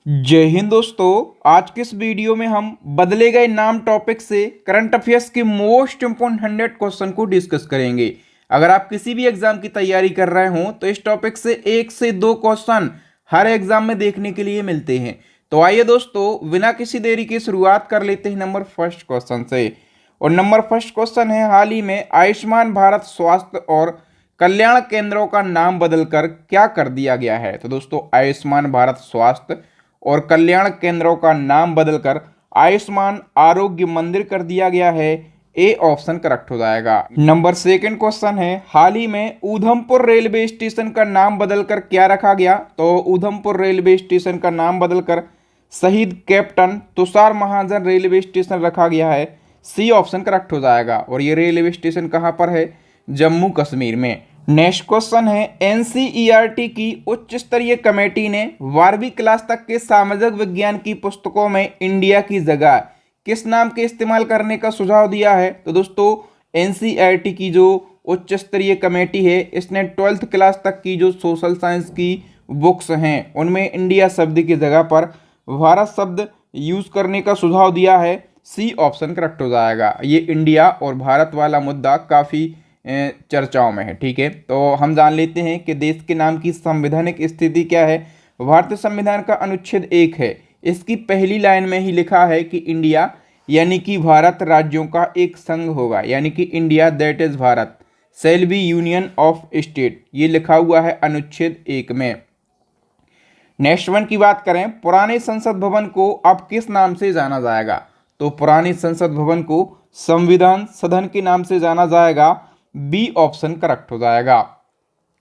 जय हिंद दोस्तों। आज के इस वीडियो में हम बदले गए नाम टॉपिक से करंट अफेयर्स के मोस्ट इंपोर्टेंट 100 क्वेश्चन को डिस्कस करेंगे। अगर आप किसी भी एग्जाम की तैयारी कर रहे हो तो इस टॉपिक से 1 से 2 क्वेश्चन हर एग्जाम में देखने के लिए मिलते हैं। तो आइए दोस्तों, बिना किसी देरी की शुरुआत कर लेते हैं नंबर फर्स्ट क्वेश्चन से। और नंबर फर्स्ट क्वेश्चन है, हाल ही में आयुष्मान भारत स्वास्थ्य और कल्याण केंद्रों का नाम बदलकर क्या कर दिया गया है। तो दोस्तों, आयुष्मान भारत स्वास्थ्य और कल्याण केंद्रों का नाम बदलकर आयुष्मान आरोग्य मंदिर कर दिया गया है। ए ऑप्शन करेक्ट हो जाएगा। नंबर सेकंड क्वेश्चन है, हाल ही में उधमपुर रेलवे स्टेशन का नाम बदलकर क्या रखा गया। तो उधमपुर रेलवे स्टेशन का नाम बदलकर शहीद कैप्टन तुषार महाजन रेलवे स्टेशन रखा गया है। सी ऑप्शन करेक्ट हो जाएगा। और ये रेलवे स्टेशन कहाँ पर है? जम्मू कश्मीर में। नेक्स्ट क्वेश्चन है, एनसीईआरटी की उच्च स्तरीय कमेटी ने 12वीं क्लास तक के सामाजिक विज्ञान की पुस्तकों में इंडिया की जगह किस नाम के इस्तेमाल करने का सुझाव दिया है। तो दोस्तों, एनसीईआरटी की जो उच्च स्तरीय कमेटी है, इसने 12th क्लास तक की जो सोशल साइंस की बुक्स हैं उनमें इंडिया शब्द की जगह पर भारत शब्द यूज करने का सुझाव दिया है। सी ऑप्शन करेक्ट हो जाएगा। ये इंडिया और भारत वाला मुद्दा काफ़ी चर्चाओं में है। ठीक है, तो हम जान लेते हैं कि देश के नाम की संवैधानिक स्थिति क्या है। भारतीय संविधान का अनुच्छेद 1 है, इसकी पहली लाइन में ही लिखा है कि इंडिया यानी कि भारत राज्यों का एक संघ होगा, यानी कि India that is Bharat shall be union of state, ये लिखा हुआ है अनुच्छेद 1 में। नेक्स्ट वन की बात करें, पुराने संसद भवन को अब किस नाम से जाना जाएगा। तो पुराने संसद भवन को संविधान सदन के नाम से जाना जाएगा। बी ऑप्शन करेक्ट हो जाएगा।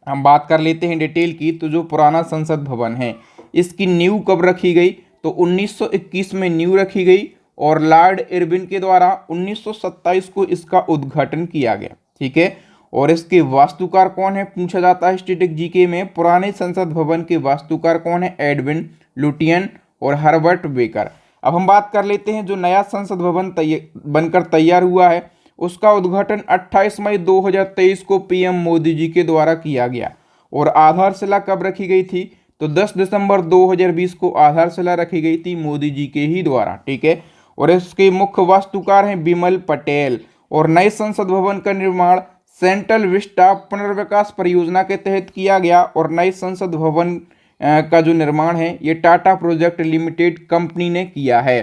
हम बात कर लेते हैं डिटेल की। तो जो पुराना संसद भवन है, इसकी नींव कब रखी गई। तो 1921 में नींव रखी गई और लॉर्ड इरविन के द्वारा 1927 को इसका उद्घाटन किया गया। ठीक है, और इसके वास्तुकार कौन है पूछा जाता है स्टैटिक जीके में। पुराने संसद भवन के वास्तुकार कौन है? एडविन लुटियन और हर्बर्ट बेकर। अब हम बात कर लेते हैं जो नया संसद भवन बनकर तैयार हुआ है, उसका उद्घाटन 28 मई 2023 को पीएम मोदी जी के द्वारा किया गया। और आधारशिला कब रखी गई थी? तो 10 दिसंबर 2020 को आधारशिला रखी गई थी मोदी जी के ही द्वारा। ठीक है, और इसके मुख्य वास्तुकार हैं बिमल पटेल। और नए संसद भवन का निर्माण सेंट्रल विस्टा पुनर्विकास परियोजना के तहत किया गया। और नए संसद भवन का जो निर्माण है ये टाटा प्रोजेक्ट लिमिटेड कंपनी ने किया है।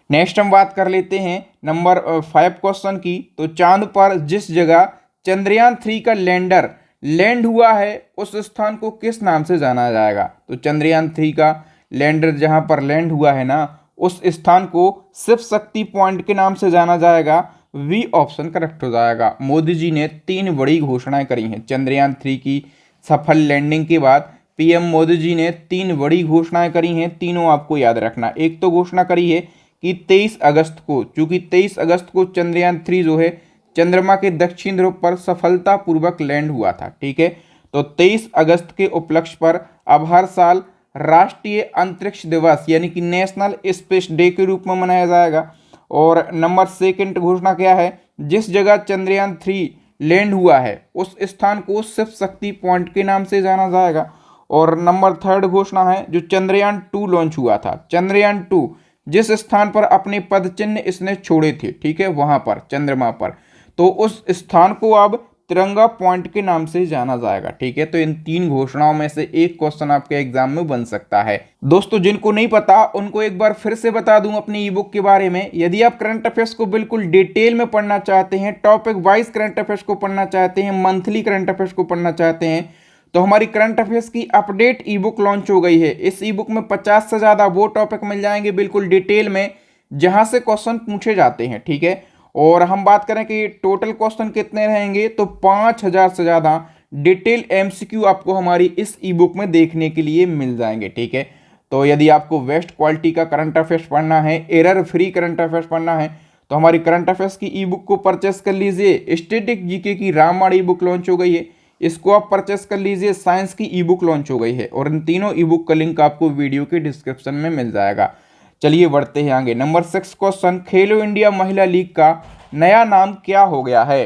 नेक्स्ट हम बात कर लेते हैं नंबर 5 क्वेश्चन की। तो चांद पर जिस जगह चंद्रयान 3 का लैंडर लैंड हुआ है उस स्थान को किस नाम से जाना जाएगा। तो चंद्रयान 3 का लैंडर जहां पर लैंड हुआ है ना, उस स्थान को शिव शक्ति पॉइंट के नाम से जाना जाएगा। वी ऑप्शन करेक्ट हो जाएगा। मोदी जी ने 3 बड़ी घोषणाएं करी हैं चंद्रयान 3 की सफल लैंडिंग के बाद। पीएम मोदी जी ने 3 बड़ी घोषणाएं करी हैं, तीनों आपको याद रखना। एक तो घोषणा करी है कि 23 अगस्त को, चूंकि 23 अगस्त को चंद्रयान 3 जो है चंद्रमा के दक्षिण ध्रुव पर सफलतापूर्वक लैंड हुआ था। ठीक है, तो 23 अगस्त के उपलक्ष्य पर अब हर साल राष्ट्रीय अंतरिक्ष दिवस यानी कि नेशनल स्पेस डे के रूप में मनाया जाएगा। और नंबर सेकंड घोषणा क्या है? जिस जगह चंद्रयान 3 लैंड हुआ है उस स्थान को शिव शक्ति पॉइंट के नाम से जाना जाएगा। और नंबर थर्ड घोषणा है जो चंद्रयान 2 लॉन्च हुआ था, चंद्रयान 2 जिस स्थान पर अपने पद चिन्ह इसने छोड़े थे, ठीक है, वहां पर चंद्रमा पर, तो उस स्थान को अब तिरंगा पॉइंट के नाम से जाना जाएगा। ठीक है, तो इन 3 घोषणाओं में से एक क्वेश्चन आपके एग्जाम में बन सकता है। दोस्तों, जिनको नहीं पता उनको एक बार फिर से बता दूं अपनी ई बुक के बारे में। यदि आप करंट अफेयर्स को बिल्कुल डिटेल में पढ़ना चाहते हैं, टॉपिक वाइज करंट अफेयर्स को पढ़ना चाहते हैं, मंथली करंट अफेयर्स को पढ़ना चाहते हैं, तो हमारी करंट अफेयर्स की अपडेट ई बुक लॉन्च हो गई है। इस ई बुक में 50 से ज़्यादा वो टॉपिक मिल जाएंगे बिल्कुल डिटेल में जहां से क्वेश्चन पूछे जाते हैं। ठीक है, और हम बात करें कि टोटल क्वेश्चन कितने रहेंगे, तो 5000 से ज़्यादा डिटेल एमसीक्यू आपको हमारी इस ई बुक में देखने के लिए मिल जाएंगे। ठीक है, तो यदि आपको बेस्ट क्वालिटी का करंट अफेयर्स पढ़ना है, एरर फ्री करंट अफेयर्स पढ़ना है, तो हमारी करंट अफेयर्स की ई बुक को परचेस कर लीजिए। स्टैटिक जीके की रामबाण ई बुक लॉन्च हो गई है, इसको आप परचेस कर लीजिए। साइंस की ई बुक लॉन्च हो गई है और इन तीनों ई बुक का लिंक आपको वीडियो के डिस्क्रिप्शन में मिल जाएगा। चलिए बढ़ते हैं आगे। नंबर 6 क्वेश्चन, खेलो इंडिया महिला लीग का नया नाम क्या हो गया है।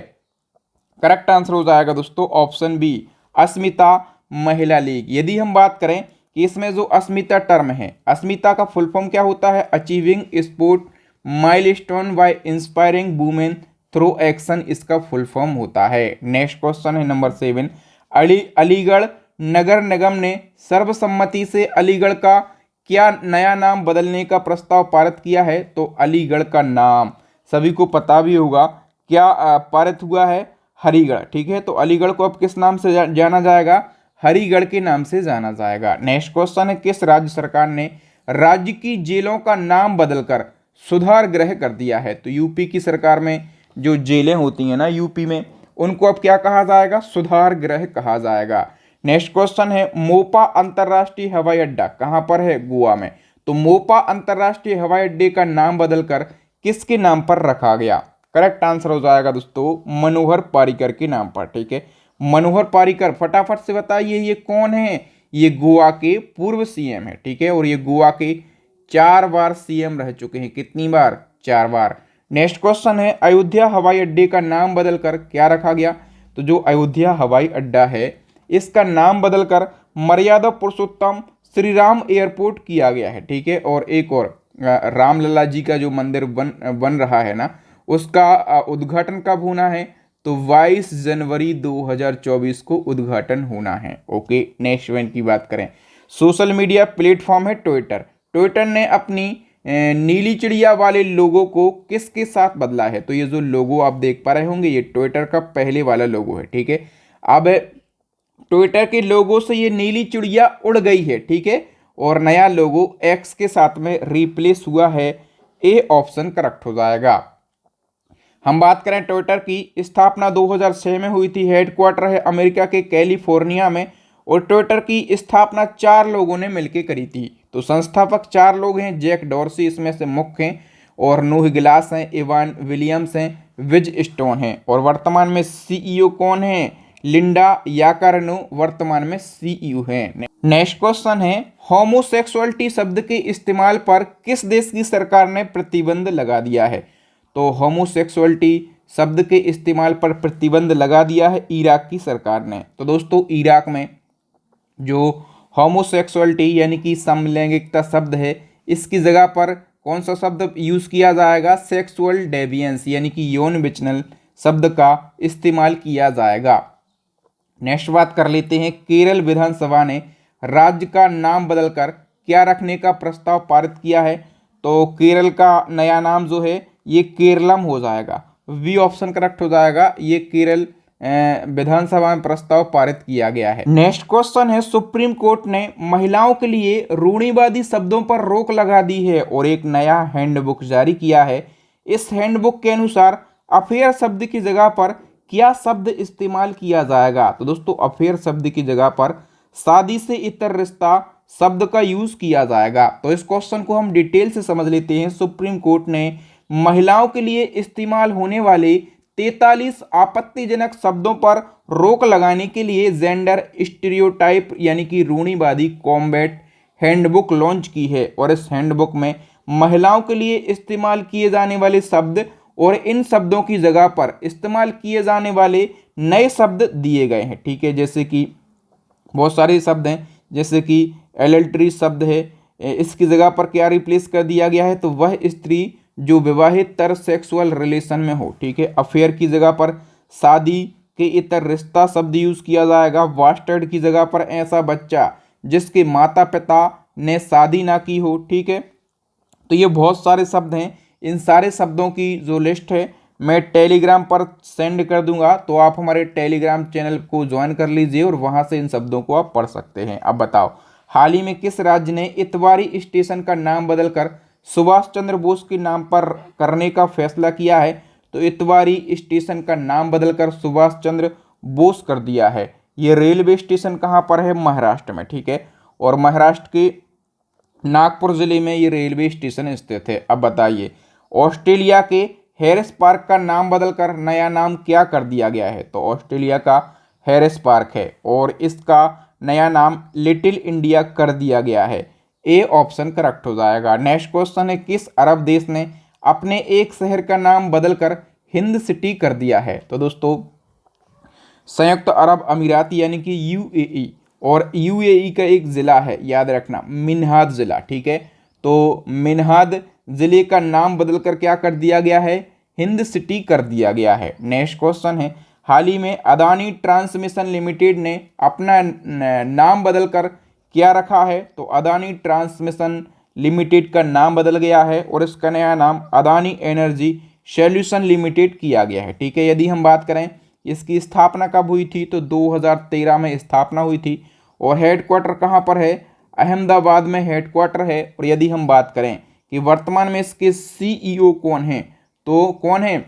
करेक्ट आंसर हो जाएगा दोस्तों ऑप्शन बी, अस्मिता महिला लीग। यदि हम बात करें कि इसमें जो अस्मिता टर्म है, अस्मिता का फुल फॉर्म क्या होता है? Achieving sport milestone by inspiring women through action, इसका फुल फॉर्म होता है। नेक्स्ट क्वेश्चन है नंबर 7। अलीगढ़ नगर निगम ने सर्वसम्मति से अलीगढ़ का क्या नया नाम बदलने का प्रस्ताव पारित किया है? तो अलीगढ़ का नाम सभी को पता भी होगा क्या पारित हुआ है? हरिगढ़। ठीक है, तो अलीगढ़ को अब किस नाम से जाना जाएगा? हरिगढ़ के नाम से जाना जाएगा। नेक्स्ट क्वेश्चन है, किस राज्य सरकार ने राज्य की जेलों का नाम बदलकर सुधार गृह कर दिया है? तो यूपी की सरकार में जो जेलें होती हैं ना यूपी में, उनको अब क्या कहा जाएगा? सुधार गृह कहा जाएगा। नेक्स्ट क्वेश्चन है, मोपा अंतर्राष्ट्रीय हवाई अड्डा कहाँ पर है? गोवा में। तो मोपा अंतर्राष्ट्रीय हवाई अड्डे का नाम बदलकर किसके नाम पर रखा गया? करेक्ट आंसर हो जाएगा दोस्तों मनोहर पारिकर के नाम पर। ठीक है, मनोहर पारिकर, फटाफट से बताइए ये कौन है? ये गोवा के पूर्व सीएम है। ठीक है, और ये गोवा के 4 बार सीएम रह चुके हैं। कितनी बार? 4 बार। नेक्स्ट क्वेश्चन है, अयोध्या हवाई अड्डे का नाम बदलकर क्या रखा गया? तो जो अयोध्या हवाई अड्डा है इसका नाम बदलकर मर्यादा पुरुषोत्तम श्री राम एयरपोर्ट किया गया है। ठीक है, और एक और रामलला जी का जो मंदिर बन रहा है ना, उसका उद्घाटन कब होना है? तो 22 जनवरी 2024 को उद्घाटन होना है। ओके, नेक्स्ट वन की बात करें, सोशल मीडिया प्लेटफॉर्म है ट्विटर। ट्विटर ने अपनी नीली चिड़िया वाले लोगो को किसके साथ बदला है? तो ये जो लोगो आप देख पा रहे होंगे ये ट्विटर का पहले वाला लोगो है। ठीक है, अब ट्विटर के लोगो से ये नीली चिड़िया उड़ गई है। ठीक है, और नया लोगो एक्स के साथ में रिप्लेस हुआ है। ए ऑप्शन करेक्ट हो जाएगा। हम बात करें ट्विटर की स्थापना 2006 में हुई थी। हेडक्वार्टर है अमेरिका के कैलिफोर्निया में, और ट्विटर की स्थापना 4 लोगों ने मिलकर करी थी। तो संस्थापक 4 लोग हैं, जैक डॉर्सी इसमें से मुख्य हैं, और नूह गिलास हैं, इवान विलियम्स हैं, विज स्टोन हैं। और वर्तमान में सीईओ कौन है? लिंडा याकार्नो वर्तमान में सीईओ हैं। नेक्स्ट क्वेश्चन है, होमोसेक्सुअलिटी शब्द के इस्तेमाल पर किस देश की सरकार ने प्रतिबंध लगा दिया है? तो होमोसेक्सुअलिटी शब्द के इस्तेमाल पर प्रतिबंध लगा दिया है इराक की सरकार ने। तो दोस्तों इराक में जो होमोसेक्सुअलिटी यानी कि समलैंगिकता शब्द है, इसकी जगह पर कौन सा शब्द यूज किया जाएगा? सेक्सुअल डेविएंस यानी कि यौन विचलन शब्द का इस्तेमाल किया जाएगा। नेक्स्ट बात कर लेते हैं, केरल विधानसभा ने राज्य का नाम बदलकर क्या रखने का प्रस्ताव पारित किया है? तो केरल का नया नाम जो है ये केरलम हो जाएगा। वी ऑप्शन करेक्ट हो जाएगा। ये केरल विधानसभा में प्रस्ताव पारित किया गया है। नेक्स्ट क्वेश्चन है, सुप्रीम कोर्ट ने महिलाओं के लिए रूढ़िवादी शब्दों पर रोक लगा दी है और एक नया हैंडबुक जारी किया है। इस हैंडबुक के अनुसार अफेयर शब्द की जगह पर क्या शब्द इस्तेमाल किया जाएगा? तो दोस्तों अफेयर शब्द की जगह पर शादी से इतर रिश्ता शब्द का यूज किया जाएगा। तो इस क्वेश्चन को हम डिटेल से समझ लेते हैं। सुप्रीम कोर्ट ने महिलाओं के लिए इस्तेमाल होने वाले 43 आपत्तिजनक शब्दों पर रोक लगाने के लिए जेंडर स्टीरियोटाइप यानी कि रूढ़िवादी कॉम्बैट हैंडबुक लॉन्च की है। और इस हैंडबुक में महिलाओं के लिए इस्तेमाल किए जाने वाले शब्द और इन शब्दों की जगह पर इस्तेमाल किए जाने वाले नए शब्द दिए गए हैं। ठीक है, जैसे कि बहुत सारे शब्द हैं, जैसे कि एडल्ट्री शब्द है, इसकी जगह पर क्या रिप्लेस कर दिया गया है? तो वह स्त्री जो विवाहित तर सेक्सुअल रिलेशन में हो। ठीक है, अफेयर की जगह पर शादी के इतर रिश्ता शब्द यूज किया जाएगा। बास्टर्ड की जगह पर ऐसा बच्चा जिसके माता पिता ने शादी ना की हो। ठीक है, तो ये बहुत सारे शब्द हैं। इन सारे शब्दों की जो लिस्ट है मैं टेलीग्राम पर सेंड कर दूंगा, तो आप हमारे टेलीग्राम चैनल को ज्वाइन कर लीजिए और वहां से इन शब्दों को आप पढ़ सकते हैं। अब बताओ, हाल ही में किस राज्य ने इतवारी स्टेशन का नाम बदलकर सुभाष चंद्र बोस के नाम पर करने का फैसला किया है? तो इतवारी स्टेशन का नाम बदलकर सुभाष चंद्र बोस कर दिया है। ये रेलवे स्टेशन कहाँ पर है? महाराष्ट्र में। ठीक है, और महाराष्ट्र के नागपुर जिले में ये रेलवे स्टेशन स्थित है। अब बताइए, ऑस्ट्रेलिया के हैरिस पार्क का नाम बदलकर नया नाम क्या कर दिया गया है? तो ऑस्ट्रेलिया का हैरिस पार्क है और इसका नया नाम लिटिल इंडिया कर दिया गया है। ए ऑप्शन करेक्ट हो जाएगा। नेक्स्ट क्वेश्चन है, किस अरब देश ने अपने एक शहर का नाम बदलकर हिंद सिटी कर दिया है? तो दोस्तों संयुक्त अरब अमीरात यानी कि यूएई, और यूएई का एक ज़िला है, याद रखना, मिन्हाद ज़िला, ठीक है। तो मिन्हाद ज़िले का नाम बदलकर क्या कर दिया गया है, हिंद सिटी कर दिया गया है। नेक्स्ट क्वेश्चन है, हाल ही में अदानी ट्रांसमिशन लिमिटेड ने अपना नाम बदलकर क्या रखा है, तो अदानी ट्रांसमिशन लिमिटेड का नाम बदल गया है और इसका नया नाम अदानी एनर्जी सॉल्यूशन लिमिटेड किया गया है, ठीक है। यदि हम बात करें इसकी स्थापना कब हुई थी, तो 2013 में स्थापना हुई थी और हेडक्वार्टर कहाँ पर है, अहमदाबाद में हेडक्वार्टर है। और यदि हम बात करें कि वर्तमान में इसके सीईओ कौन हैं, तो कौन है,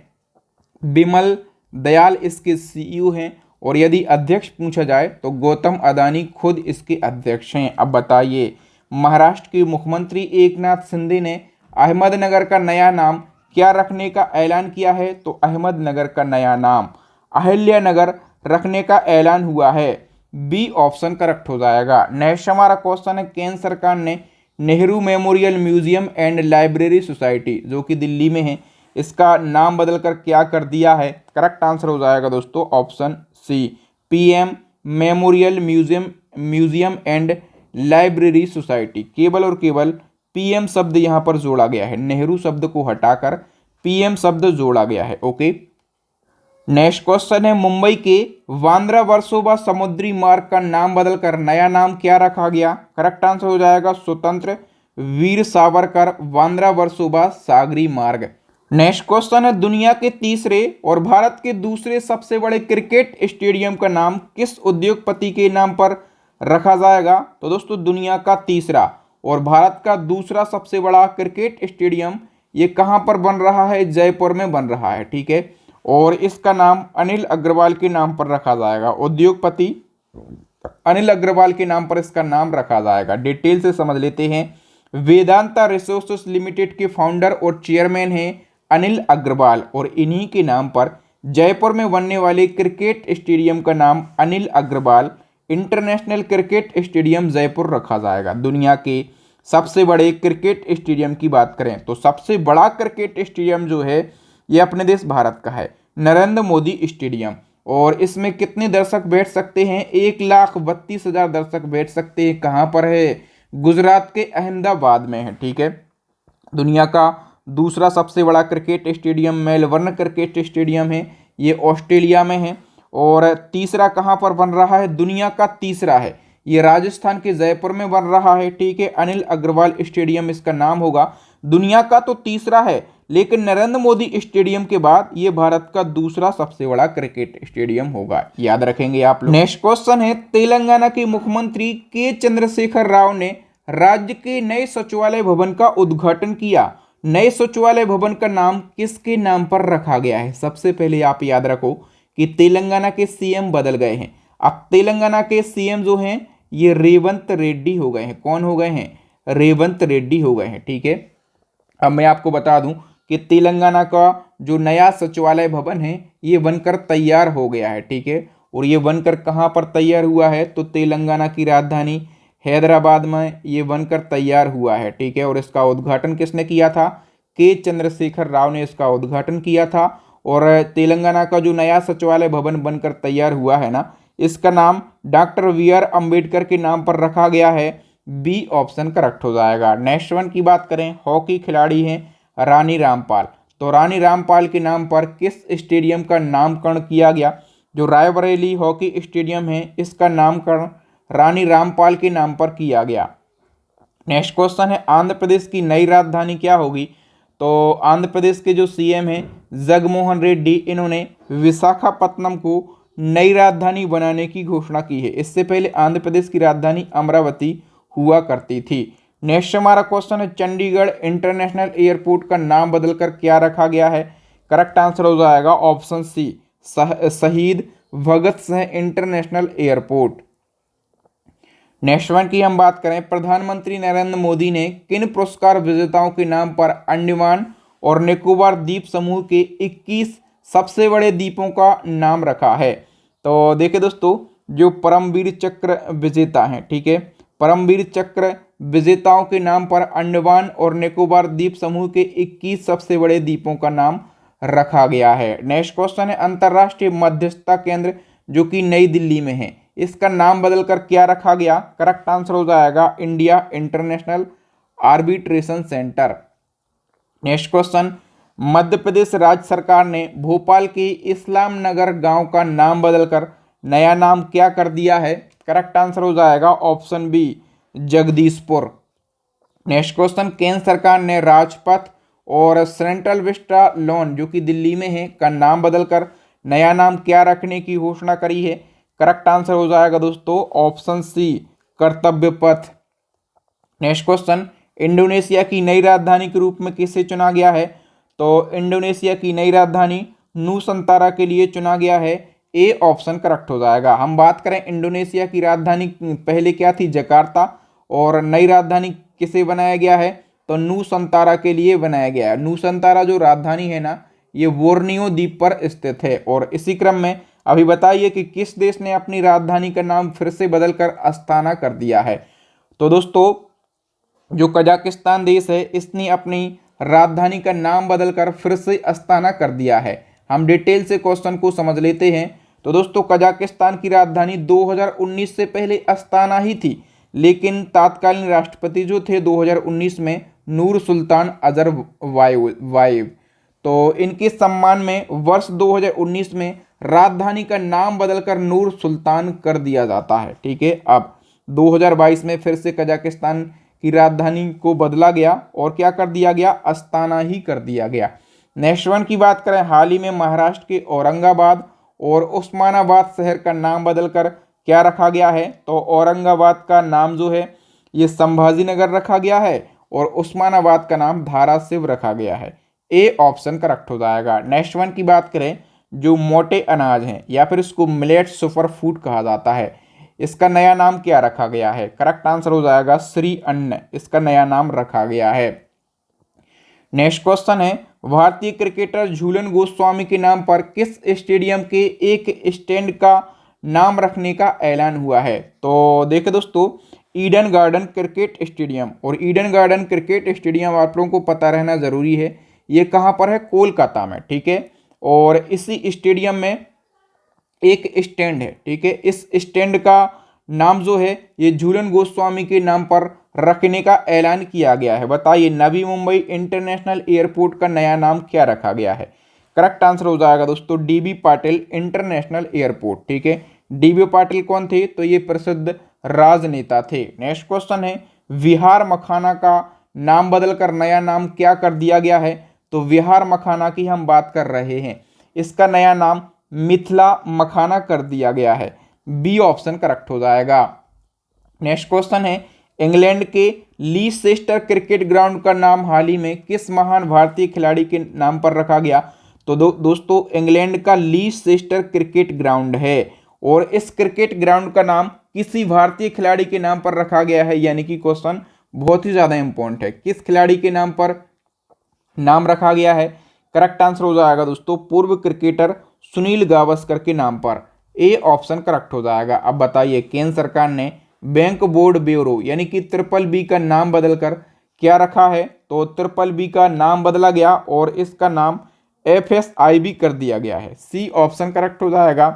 बिमल दयाल इसके सीईओ हैं। और यदि अध्यक्ष पूछा जाए तो गौतम अदानी खुद इसके अध्यक्ष हैं। अब बताइए, महाराष्ट्र के मुख्यमंत्री एकनाथ शिंदे ने अहमदनगर का नया नाम क्या रखने का ऐलान किया है, तो अहमदनगर का नया नाम अहिल्यानगर रखने का ऐलान हुआ है। बी ऑप्शन करेक्ट हो जाएगा। नेक्स्ट हमारा क्वेश्चन है, केंद्र सरकार ने Nehru memorial museum and library society जो कि दिल्ली में है, इसका नाम बदलकर क्या कर दिया है, करेक्ट आंसर हो जाएगा दोस्तों option C, PM memorial museum and library society. केवल और केवल पीएम शब्द यहाँ पर जोड़ा गया है, नेहरू शब्द को हटाकर पीएम शब्द जोड़ा गया है। ओके, नेक्स्ट क्वेश्चन है, मुंबई के बांद्रा वर्सोवा समुद्री मार्ग का नाम बदलकर नया नाम क्या रखा गया, करेक्ट आंसर हो जाएगा स्वतंत्र वीर सावरकर बांद्रा वर्सोवा सागरी मार्ग। नेक्स्ट क्वेश्चन है, दुनिया के तीसरे और भारत के दूसरे सबसे बड़े क्रिकेट स्टेडियम का नाम किस उद्योगपति के नाम पर रखा जाएगा, तो दोस्तों दुनिया का तीसरा और भारत का दूसरा सबसे बड़ा क्रिकेट स्टेडियम ये कहाँ पर बन रहा है, जयपुर में बन रहा है, ठीक है। और इसका नाम अनिल अग्रवाल के नाम पर रखा जाएगा, उद्योगपति अनिल अग्रवाल के नाम पर इसका नाम रखा जाएगा। डिटेल से समझ लेते हैं। वेदांता रिसोर्सेस लिमिटेड के फाउंडर और चेयरमैन हैं अनिल अग्रवाल और इन्हीं के नाम पर जयपुर में बनने वाले क्रिकेट स्टेडियम का नाम Anil Agarwal international cricket stadium Jaipur रखा जाएगा। दुनिया के सबसे बड़े क्रिकेट स्टेडियम की बात करें तो सबसे बड़ा क्रिकेट स्टेडियम जो है ये अपने देश भारत का है, नरेंद्र मोदी स्टेडियम। और इसमें कितने दर्शक बैठ सकते हैं, 1,32,000 दर्शक बैठ सकते हैं। कहाँ पर है, गुजरात के अहमदाबाद में है, ठीक है। दुनिया का दूसरा सबसे बड़ा cricket stadium Melbourne cricket stadium है, ये ऑस्ट्रेलिया में है। और तीसरा कहाँ पर बन रहा है, दुनिया का तीसरा है, ये राजस्थान के जयपुर में बन रहा है, ठीक है। अनिल अग्रवाल स्टेडियम इसका नाम होगा। दुनिया का तो तीसरा है, लेकिन नरेंद्र मोदी स्टेडियम के बाद ये भारत का दूसरा सबसे बड़ा क्रिकेट स्टेडियम होगा, याद रखेंगे आप लोग। नेक्स्ट क्वेश्चन है, तेलंगाना के मुख्यमंत्री के चंद्रशेखर राव ने राज्य के नए सचिवालय भवन का उद्घाटन किया। नए सचिवालय भवन का नाम किसके नाम पर रखा गया है, सबसे पहले आप याद रखो कि तेलंगाना के सीएम बदल गए हैं। अब तेलंगाना के सीएम जो हैं ये रेवंत रेड्डी हो गए हैं। कौन हो गए हैं, रेवंत रेड्डी हो गए हैं, ठीक है। अब मैं आपको बता दूं कि तेलंगाना का जो नया सचिवालय भवन है ये बनकर तैयार हो गया है, ठीक है। और ये बनकर कहाँ पर तैयार हुआ है, तो तेलंगाना की राजधानी हैदराबाद में ये बनकर तैयार हुआ है, ठीक है। और इसका उद्घाटन किसने किया था, के चंद्रशेखर राव ने इसका उद्घाटन किया था। और तेलंगाना का जो नया सचिवालय भवन बनकर तैयार हुआ है ना, इसका नाम डॉक्टर BR अम्बेडकर के नाम पर रखा गया है। बी ऑप्शन करेक्ट हो जाएगा। नेक्स्ट वन की बात करें, हॉकी खिलाड़ी हैं रानी रामपाल, तो रानी रामपाल के नाम पर किस स्टेडियम का नामकरण किया गया, जो रायबरेली हॉकी स्टेडियम है इसका नामकरण रानी रामपाल के नाम पर किया गया। नेक्स्ट क्वेश्चन है, आंध्र प्रदेश की नई राजधानी क्या होगी, तो आंध्र प्रदेश के जो सीएम हैं जगनमोहन रेड्डी, इन्होंने विशाखापत्तनम को नई राजधानी बनाने की घोषणा की है। इससे पहले आंध्र प्रदेश की राजधानी अमरावती हुआ करती थी। नेक्स्ट हमारा क्वेश्चन है, चंडीगढ़ इंटरनेशनल एयरपोर्ट का नाम बदलकर क्या रखा गया है, करेक्ट आंसर हो जाएगा option C, Shaheed Bhagat Singh international airport. Next one की हम बात करें, प्रधानमंत्री नरेंद्र मोदी ने किन पुरस्कार विजेताओं के नाम पर अंडमान और निकोबार द्वीप समूह के 21 सबसे बड़े द्वीपों का नाम रखा है। तो देखिए दोस्तों, जो परमवीर चक्र विजेता हैं, ठीक है, परमवीर चक्र विजेताओं के नाम पर अंडमान और निकोबार द्वीप समूह के 21 सबसे बड़े द्वीपों का नाम रखा गया है। नेक्स्ट क्वेश्चन है, अंतर्राष्ट्रीय मध्यस्थता केंद्र जो कि नई दिल्ली में है, इसका नाम बदलकर क्या रखा गया? करेक्ट आंसर हो जाएगा India international arbitration centre. Next question, Madhya Pradesh राज्य सरकार ने भोपाल के इस्लाम नगर गांव का नाम बदलकर नया नाम क्या कर दिया है? करेक्ट आंसर हो जाएगा option B Jagdishpur. Next question, केंद्र सरकार ने राजपथ और सेंट्रल विस्टा लॉन जो कि दिल्ली में है का नाम बदलकर नया नाम क्या रखने की घोषणा करी है? करेक्ट आंसर हो जाएगा दोस्तों ऑप्शन सी कर्तव्य पथ। नेक्स्ट क्वेश्चन, इंडोनेशिया की नई राजधानी के रूप में किसे चुना गया है? तो इंडोनेशिया की नई राजधानी नूसंतारा के लिए चुना गया है। ए ऑप्शन करेक्ट हो जाएगा। हम बात करें इंडोनेशिया की राजधानी पहले क्या थी? जकार्ता, और नई राजधानी किसे बनाया गया है? तो नूसंतारा के लिए बनाया गया है। नूसंतारा जो राजधानी है ना, ये बोर्नियो द्वीप पर स्थित है। और इसी क्रम में अभी बताइए कि किस देश ने अपनी राजधानी का नाम फिर से बदलकर अस्ताना कर दिया है? तो दोस्तों जो कजाकिस्तान देश है, इसने अपनी राजधानी का नाम बदलकर फिर से अस्ताना कर दिया है। हम डिटेल से क्वेश्चन को समझ लेते हैं। तो दोस्तों कजाकिस्तान की राजधानी 2019 से पहले अस्ताना ही थी, लेकिन तत्कालीन राष्ट्रपति जो थे 2019 में नूर सुल्तान अज़रबायेव, तो इनके सम्मान में वर्ष 2019 में राजधानी का नाम बदलकर नूर सुल्तान कर दिया जाता है। ठीक है, अब 2022 में फिर से कजाकिस्तान की राजधानी को बदला गया और क्या कर दिया गया? अस्ताना ही कर दिया गया। नेक्स्ट वन की बात करें, हाल ही में महाराष्ट्र के औरंगाबाद और उस्मानाबाद शहर का नाम बदलकर क्या रखा गया है? तो औरंगाबाद का नाम जो है ये संभाजी नगर रखा गया है और उस्मानाबाद का नाम धाराशिव रखा गया है। ए ऑप्शन करेक्ट हो जाएगा। नेक्स्ट वन की बात करें, जो मोटे अनाज हैं या फिर इसको मिलेट सुपर फूड कहा जाता है, इसका नया नाम क्या रखा गया है? करेक्ट आंसर हो जाएगा श्री अन्न, इसका नया नाम रखा गया है। नेक्स्ट क्वेश्चन है, भारतीय क्रिकेटर झूलन गोस्वामी के नाम पर किस स्टेडियम के एक स्टैंड का नाम रखने का ऐलान हुआ है? तो देखिए दोस्तों, ईडन गार्डन क्रिकेट स्टेडियम, और ईडन गार्डन क्रिकेट स्टेडियम आप लोगों को पता रहना जरूरी है, ये कहाँ पर है? कोलकाता में। ठीक है, और इसी स्टेडियम में एक स्टैंड है। ठीक है, इस स्टैंड का नाम जो है ये झूलन गोस्वामी के नाम पर रखने का ऐलान किया गया है। बताइए नवी मुंबई इंटरनेशनल एयरपोर्ट का नया नाम क्या रखा गया है? करेक्ट आंसर हो जाएगा दोस्तों डीबी पाटिल इंटरनेशनल एयरपोर्ट। ठीक है, डीबी पाटिल कौन थे? तो ये प्रसिद्ध राजनेता थे। नेक्स्ट क्वेश्चन है, विहार मखाना का नाम बदलकर नया नाम क्या कर दिया गया है? तो विहार मखाना की हम बात कर रहे हैं, इसका नया नाम मिथिला मखाना कर दिया गया है। बी ऑप्शन करेक्ट हो जाएगा। नेक्स्ट क्वेश्चन है, इंग्लैंड के लीसेस्टर क्रिकेट ग्राउंड का नाम हाल ही में किस महान भारतीय खिलाड़ी के नाम पर रखा गया? तो दोस्तों इंग्लैंड का लीसेस्टर क्रिकेट ग्राउंड है और इस क्रिकेट ग्राउंड का नाम किसी भारतीय खिलाड़ी के नाम पर रखा गया है। यानी कि क्वेश्चन बहुत ही ज्यादा इंपॉर्टेंट है, किस खिलाड़ी के नाम पर नाम रखा गया है? करेक्ट आंसर हो जाएगा दोस्तों पूर्व क्रिकेटर सुनील गावस्कर के नाम पर। ए ऑप्शन करेक्ट हो जाएगा। अब बताइए केंद्र सरकार ने बैंक बोर्ड ब्यूरो यानी कि ट्रिपल बी का नाम बदलकर क्या रखा है? तो ट्रिपल बी का नाम बदला गया और इसका नाम FSIB कर दिया गया है। सी ऑप्शन करेक्ट हो जाएगा।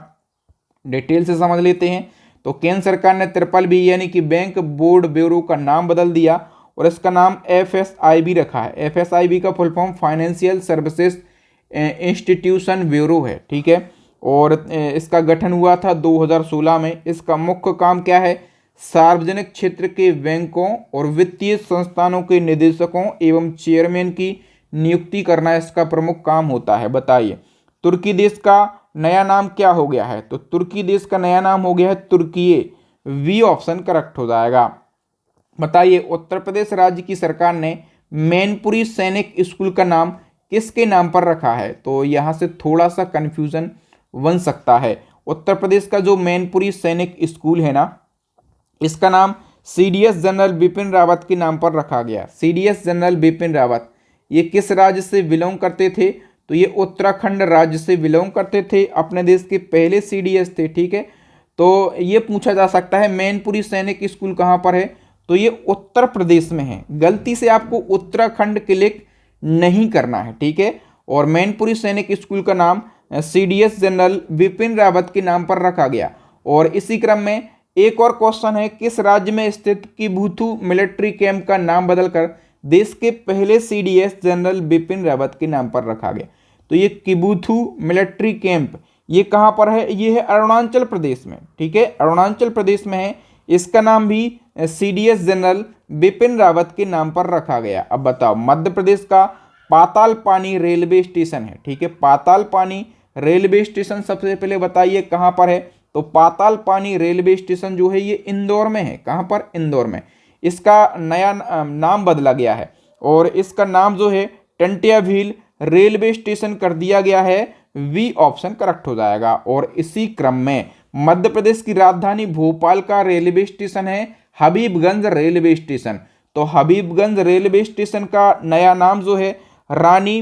डिटेल से समझ लेते हैं। तो केंद्र सरकार ने ट्रिपल बी यानी कि बैंक बोर्ड ब्यूरो का नाम बदल दिया और इसका नाम FSIB रखा है। FSIB का full form financial services institution bureau है। ठीक है, और इसका गठन हुआ था 2016 में। इसका मुख्य काम क्या है? सार्वजनिक क्षेत्र के बैंकों और वित्तीय संस्थानों के निदेशकों एवं चेयरमैन की नियुक्ति करना इसका प्रमुख काम होता है। बताइए तुर्की देश का नया नाम क्या हो गया है? तो तुर्की देश का नया नाम हो गया है तुर्कीये। वी ऑप्शन करेक्ट हो जाएगा। बताइए उत्तर प्रदेश राज्य की सरकार ने मैनपुरी सैनिक स्कूल का नाम किसके नाम पर रखा है? तो यहाँ से थोड़ा सा कंफ्यूजन बन सकता है। उत्तर प्रदेश का जो मैनपुरी सैनिक स्कूल है ना, इसका नाम CDS जनरल बिपिन रावत के नाम पर रखा गया। CDS जनरल बिपिन रावत ये किस राज्य से बिलोंग करते थे? तो ये उत्तराखंड राज्य से बिलोंग करते थे, अपने देश के पहले CDS थे। ठीक है, तो ये पूछा जा सकता है मैनपुरी सैनिक स्कूल कहाँ पर है? तो ये उत्तर प्रदेश में है। गलती से आपको उत्तराखंड क्लिक नहीं करना है। ठीक है, और मैनपुरी सैनिक स्कूल का नाम CDS जनरल बिपिन रावत के नाम पर रखा गया और इसी क्रम में एक और क्वेश्चन है, किस राज्य में स्थित किबुथु मिलिट्री कैंप का नाम बदलकर देश के पहले सीडीएस जनरल बिपिन रावत के नाम पर रखा गया? तो ये किबुथु मिलिट्री कैंप ये कहाँ पर है? ये है अरुणाचल प्रदेश में, ठीक है, अरुणाचल प्रदेश में है। इसका नाम भी सीडीएस जनरल बिपिन रावत के नाम पर रखा गया। अब बताओ, मध्य प्रदेश का पाताल पानी रेलवे स्टेशन है, ठीक है, पाताल पानी रेलवे स्टेशन सबसे पहले बताइए कहाँ पर है? तो पाताल पानी रेलवे स्टेशन जो है ये इंदौर में है। कहाँ पर? इंदौर में। इसका नया नाम बदला गया है और इसका नाम जो है टंटिया भील रेलवे स्टेशन कर दिया गया है। वी ऑप्शन करेक्ट हो जाएगा। और इसी क्रम में मध्य प्रदेश की राजधानी भोपाल का रेलवे स्टेशन है हबीबगंज रेलवे स्टेशन। तो हबीबगंज रेलवे स्टेशन का नया नाम जो है रानी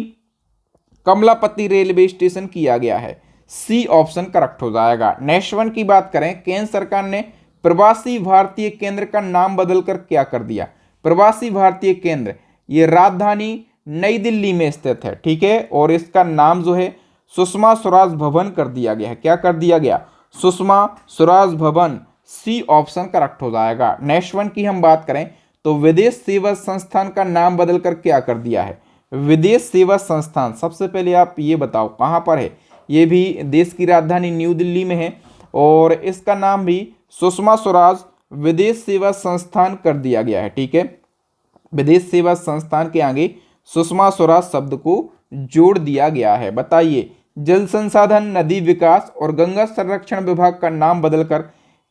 कमलापति रेलवे स्टेशन किया गया है। सी ऑप्शन करेक्ट हो जाएगा। नेक्स्ट वन की बात करें, केंद्र सरकार ने प्रवासी भारतीय केंद्र का नाम बदलकर क्या कर दिया? प्रवासी भारतीय केंद्र ये राजधानी नई दिल्ली में स्थित है, ठीक है, और इसका नाम जो है सुषमा स्वराज भवन कर दिया गया है। क्या कर दिया गया? सुषमा स्वराज भवन। सी ऑप्शन करेक्ट हो जाएगा। नेक्स्ट वन की हम बात करें तो विदेश सेवा संस्थान का नाम बदलकर क्या कर दिया है? विदेश सेवा संस्थान सबसे पहले आप ये बताओ कहाँ पर है? ये भी देश की राजधानी न्यू दिल्ली में है और इसका नाम भी सुषमा स्वराज विदेश सेवा संस्थान कर दिया गया है, ठीक है। विदेश सेवा संस्थान के आगे सुषमा स्वराज शब्द को जोड़ दिया गया है। बताइए, जल संसाधन, नदी विकास और गंगा संरक्षण विभाग का नाम बदलकर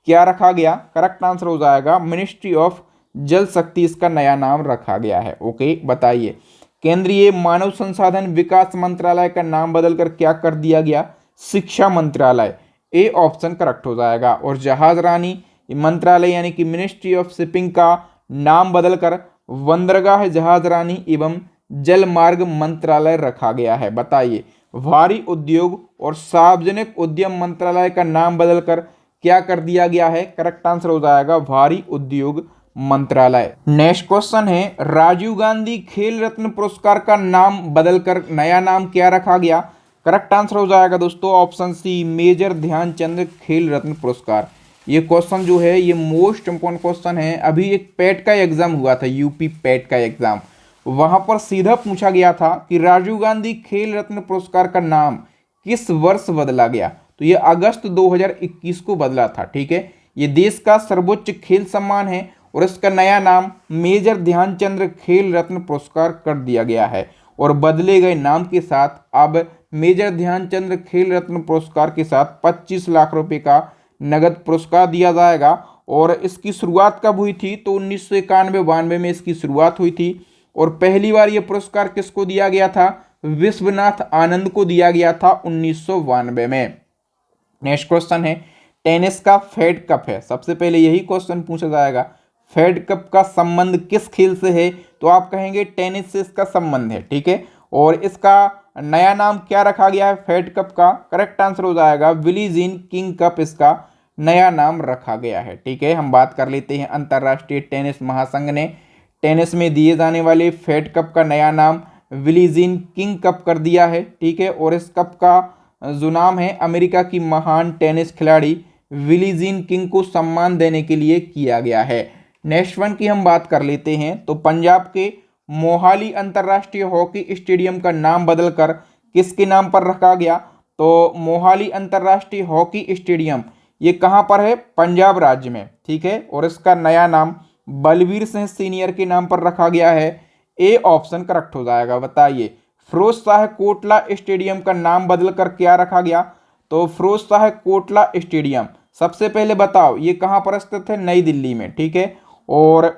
क्या रखा गया? करेक्ट आंसर हो जाएगा मिनिस्ट्री ऑफ जल शक्ति, इसका नया नाम रखा गया है। ओके, बताइए, केंद्रीय मानव संसाधन विकास मंत्रालय का नाम बदलकर क्या कर दिया गया? शिक्षा मंत्रालय। ए ऑप्शन करेक्ट हो जाएगा। और जहाज रानी मंत्रालय यानी कि मिनिस्ट्री ऑफ शिपिंग का नाम बदलकर बंदरगाह जहाज रानी एवं जल मार्ग मंत्रालय रखा गया है। बताइए, भारी उद्योग और सार्वजनिक उद्यम मंत्रालय का नाम बदलकर क्या कर दिया गया है? करेक्ट आंसर हो जाएगा भारी उद्योग मंत्रालय। नेक्स्ट क्वेश्चन है, राजीव गांधी खेल रत्न पुरस्कार का नाम बदलकर नया नाम क्या रखा गया? करेक्ट आंसर हो जाएगा दोस्तों ऑप्शन सी, मेजर ध्यानचंद खेल रत्न पुरस्कार। ये क्वेश्चन जो है ये मोस्ट इंपोर्टेंट क्वेश्चन है। अभी एक पैट का एग्जाम हुआ था, यूपी पैट का एग्जाम, वहां पर सीधा पूछा गया था कि राजीव गांधी खेल रत्न पुरस्कार का नाम किस वर्ष बदला गया? तो ये अगस्त 2021 को बदला था, ठीक है। ये देश का सर्वोच्च खेल सम्मान है और इसका नया नाम मेजर ध्यानचंद खेल रत्न पुरस्कार कर दिया गया है। और बदले गए नाम के साथ अब मेजर ध्यानचंद खेल रत्न पुरस्कार के साथ 25 लाख रुपए का नगद पुरस्कार दिया जाएगा। और इसकी शुरुआत कब हुई थी? तो 1991-92 में इसकी शुरुआत हुई थी और पहली बार ये पुरस्कार किसको दिया गया था? विश्वनाथ आनंद को दिया गया था 1992 में। नेक्स्ट क्वेश्चन है, टेनिस का फेड कप है, सबसे पहले यही क्वेश्चन पूछा जाएगा। फेड कप का संबंध किस खेल से है? तो आप कहेंगे टेनिस से इसका संबंध है, ठीक है। और इसका नया नाम क्या रखा गया है फेड कप का? करेक्ट आंसर हो जाएगा बिली जीन किंग कप, इसका नया नाम रखा गया है, ठीक है। हम बात कर लेते हैं, अंतर्राष्ट्रीय टेनिस महासंघ ने टेनिस में दिए जाने वाले फेड कप का नया नाम बिली जीन किंग कप कर दिया है, ठीक है। और इस कप का जो नाम है अमेरिका की महान टेनिस खिलाड़ी बिली जीन किंग को सम्मान देने के लिए किया गया है। नेक्स्ट वन की हम बात कर लेते हैं, तो पंजाब के मोहाली अंतर्राष्ट्रीय हॉकी स्टेडियम का नाम बदलकर किसके नाम पर रखा गया? तो मोहाली अंतर्राष्ट्रीय हॉकी स्टेडियम ये कहाँ पर है? पंजाब राज्य में, ठीक है। और इसका नया नाम बलवीर सिंह सीनियर के नाम पर रखा गया है। ए ऑप्शन करेक्ट हो जाएगा। बताइए, फिरोज शाह कोटला स्टेडियम का नाम बदलकर क्या रखा गया? तो फिरोज शाह कोटला स्टेडियम सबसे पहले बताओ ये कहाँ पर स्थित है? नई दिल्ली में, ठीक है। और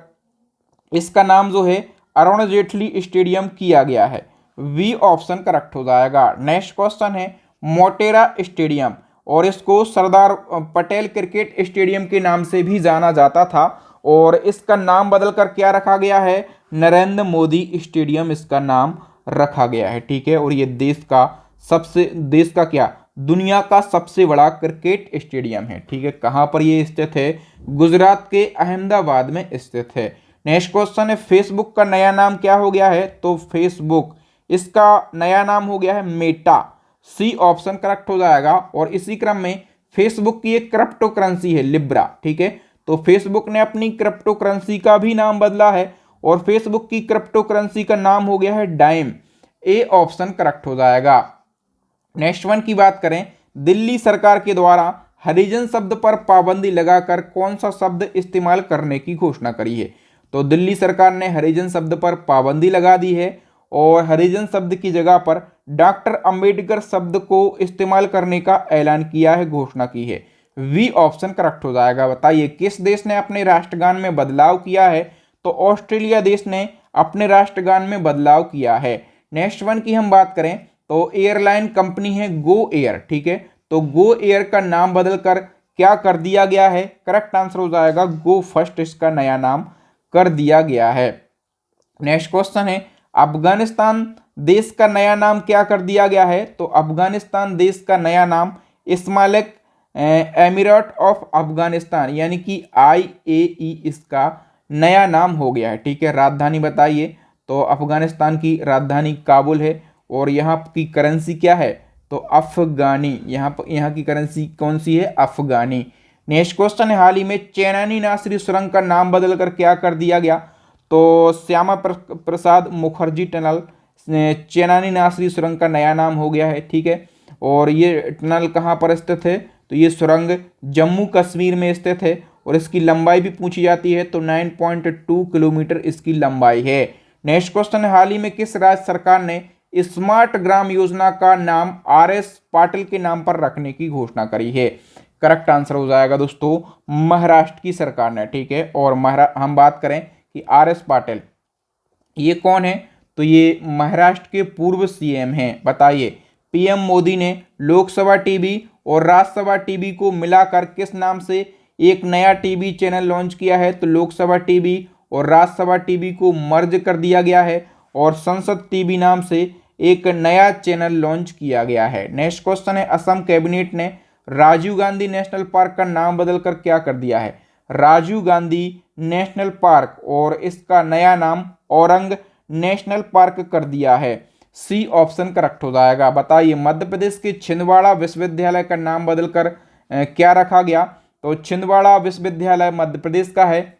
इसका नाम जो है अरुण जेटली स्टेडियम किया गया है। वी ऑप्शन करेक्ट हो जाएगा। नेक्स्ट क्वेश्चन है, मोटेरा स्टेडियम और इसको सरदार पटेल क्रिकेट स्टेडियम के नाम से भी जाना जाता था और इसका नाम बदलकर क्या रखा गया है? नरेंद्र मोदी स्टेडियम इसका नाम रखा गया है, ठीक है। और ये देश का क्या, दुनिया का सबसे बड़ा क्रिकेट स्टेडियम है, ठीक है। कहाँ पर ये स्थित है? गुजरात के अहमदाबाद में स्थित है। नेक्स्ट क्वेश्चन है, फेसबुक का नया नाम क्या हो गया है? तो फेसबुक इसका नया नाम हो गया है मेटा। सी ऑप्शन करेक्ट हो जाएगा। और इसी क्रम में फेसबुक की एक क्रिप्टो करेंसी है लिब्रा, ठीक है। तो फेसबुक ने अपनी क्रिप्टो करेंसी का भी नाम बदला है और फेसबुक की क्रिप्टो करेंसी का नाम हो गया है डाइम। ए ऑप्शन करेक्ट हो जाएगा। नेक्स्ट वन की बात करें, दिल्ली सरकार के द्वारा हरिजन शब्द पर पाबंदी लगाकर कौन सा शब्द इस्तेमाल करने की घोषणा करी है। तो दिल्ली सरकार ने हरिजन शब्द पर पाबंदी लगा दी है और हरिजन शब्द की जगह पर डॉक्टर अंबेडकर शब्द को इस्तेमाल करने का ऐलान किया है, घोषणा की है। वी ऑप्शन करेक्ट हो जाएगा। बताइए किस देश ने अपने राष्ट्रगान में बदलाव किया है। तो ऑस्ट्रेलिया देश ने अपने राष्ट्रगान में बदलाव किया है। नेक्स्ट वन की हम बात करें तो एयरलाइन कंपनी है गो एयर, ठीक है। तो गो एयर का नाम बदलकर क्या कर दिया गया है। करेक्ट आंसर हो जाएगा गो फर्स्ट, इसका नया नाम कर दिया गया है। नेक्स्ट क्वेश्चन है, अफगानिस्तान देश का नया नाम क्या कर दिया गया है। तो अफगानिस्तान देश का नया नाम इस्मालिक एमिरेट ऑफ अफगानिस्तान यानी कि IAE इसका नया नाम हो गया है, ठीक है। राजधानी बताइए। तो अफगानिस्तान की राजधानी काबुल है और यहाँ की करेंसी क्या है। तो अफगानी, यहाँ की करेंसी कौन सी है, अफगानी। नेक्स्ट क्वेश्चन है, हाल ही में चेनानी नासरी सुरंग का नाम बदलकर क्या कर दिया गया। तो श्यामा प्रसाद मुखर्जी टनल चेनानी नासरी सुरंग का नया नाम हो गया है, ठीक है। और ये टनल कहाँ पर स्थित है। तो ये सुरंग जम्मू कश्मीर में स्थित है और इसकी लंबाई भी पूछी जाती है तो 9.2 किलोमीटर इसकी लंबाई है। नेक्स्ट क्वेश्चन है, हाल ही में किस राज्य सरकार ने स्मार्ट ग्राम योजना का नाम RS पाटिल के नाम पर रखने की घोषणा करी है। करेक्ट आंसर हो जाएगा दोस्तों महाराष्ट्र की सरकार ने, ठीक है। और हम बात करें कि RS पाटिल ये कौन है। तो ये महाराष्ट्र के पूर्व CM हैं। बताइए PM मोदी ने लोकसभा टीवी और राज्यसभा टीवी को मिलाकर किस नाम से एक नया टीवी चैनल लॉन्च किया है। तो लोकसभा टीवी और राज्यसभा टीवी को मर्ज कर दिया गया है और संसद टीवी नाम से एक नया चैनल लॉन्च किया गया है। नेक्स्ट क्वेश्चन है, असम कैबिनेट ने राजीव गांधी नेशनल पार्क का नाम बदलकर क्या कर दिया है। राजीव गांधी नेशनल पार्क और इसका नया नाम औरंग नेशनल पार्क कर दिया है। सी ऑप्शन करेक्ट हो जाएगा। बताइए मध्य प्रदेश के छिंदवाड़ा विश्वविद्यालय का नाम बदलकर क्या रखा गया। तो छिंदवाड़ा विश्वविद्यालय मध्य प्रदेश का है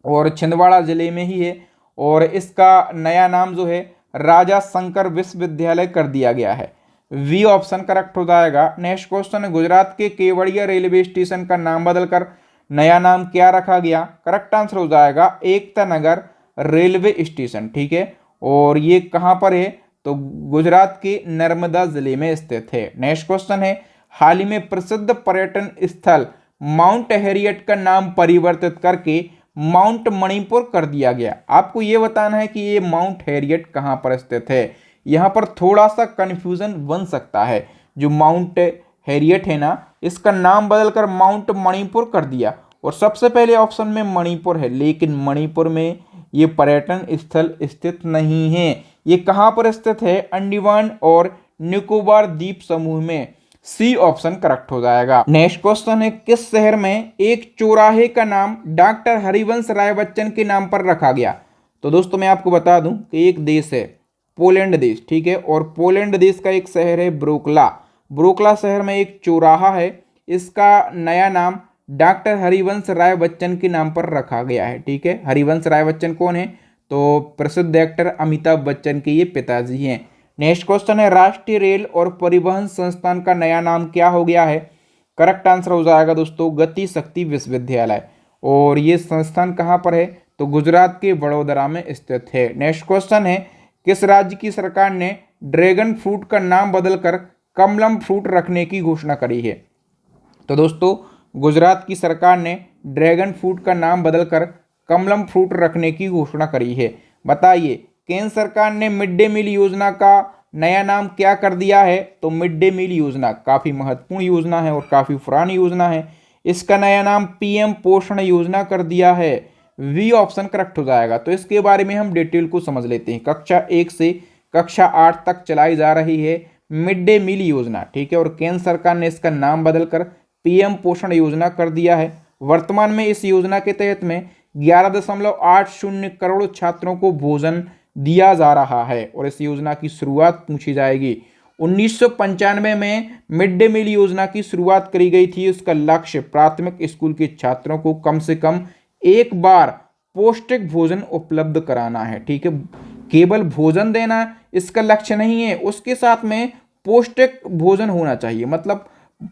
और छिंदवाड़ा जिले में ही है और इसका नया नाम जो है राजा शंकर विश्वविद्यालय कर दिया गया है। वी ऑप्शन करेक्ट हो जाएगा। नेक्स्ट क्वेश्चन है, गुजरात के केवड़िया रेलवे स्टेशन का नाम बदलकर नया नाम क्या रखा गया। करेक्ट आंसर हो जाएगा एकता नगर रेलवे स्टेशन, ठीक है। और ये कहाँ पर है। तो गुजरात के नर्मदा जिले में स्थित है। नेक्स्ट क्वेश्चन है, हाल ही में प्रसिद्ध पर्यटन स्थल माउंट हैरियट का नाम परिवर्तित करके माउंट मणिपुर कर दिया गया। आपको ये बताना है कि ये माउंट हैरियट कहाँ पर स्थित है। यहाँ पर थोड़ा सा कंफ्यूजन बन सकता है। जो माउंट हैरियट है ना, इसका नाम बदलकर माउंट मणिपुर कर दिया और सबसे पहले ऑप्शन में मणिपुर है, लेकिन मणिपुर में ये पर्यटन स्थल स्थित नहीं है। ये कहाँ पर स्थित है, अंडमान और निकोबार द्वीप समूह में। सी ऑप्शन करेक्ट हो जाएगा। नेक्स्ट क्वेश्चन है, किस शहर में एक चौराहे का नाम डॉक्टर हरिवंश राय बच्चन के नाम पर रखा गया। तो दोस्तों मैं आपको बता दूं कि एक देश है पोलैंड देश, ठीक है। और पोलैंड देश का एक शहर है ब्रोकला। ब्रोकला शहर में एक चौराहा है, इसका नया नाम डॉक्टर हरिवंश राय बच्चन के नाम पर रखा गया है, ठीक है। हरिवंश राय बच्चन कौन है। तो प्रसिद्ध एक्टर अमिताभ बच्चन के ये पिताजी हैं। नेक्स्ट क्वेश्चन है, राष्ट्रीय रेल और परिवहन संस्थान का नया नाम क्या हो गया है। करेक्ट आंसर हो जाएगा दोस्तों गति शक्ति विश्वविद्यालय। और ये संस्थान कहाँ पर है। तो गुजरात के वडोदरा में स्थित है। नेक्स्ट क्वेश्चन है, किस राज्य की सरकार ने ड्रैगन फ्रूट का नाम बदलकर कमलम फ्रूट रखने की घोषणा करी है। तो दोस्तों गुजरात की सरकार ने ड्रैगन फ्रूट का नाम बदलकर कमलम फ्रूट रखने की घोषणा करी है। बताइए केंद्र सरकार ने मिड डे मील योजना का नया नाम क्या कर दिया है। तो मिड डे मील योजना काफ़ी महत्वपूर्ण योजना है और काफ़ी पुरानी योजना है। इसका नया नाम PM पोषण योजना कर दिया है। वी ऑप्शन करेक्ट हो जाएगा। तो इसके बारे में हम डिटेल को समझ लेते हैं। कक्षा 1 से कक्षा 8 तक चलाई जा रही है मिड डे मील योजना, ठीक है। और केंद्र सरकार ने इसका नाम बदलकर PM पोषण योजना कर दिया है। वर्तमान में इस योजना के तहत में 11.80 करोड़ छात्रों को भोजन दिया जा रहा है और इस योजना की शुरुआत पूछी जाएगी 1995 में मिड डे मील योजना की शुरुआत करी गई थी। उसका लक्ष्य प्राथमिक स्कूल के छात्रों को कम से कम एक बार पौष्टिक भोजन उपलब्ध कराना है। ठीक है, केवल भोजन देना इसका लक्ष्य नहीं है, उसके साथ में पौष्टिक भोजन होना चाहिए, मतलब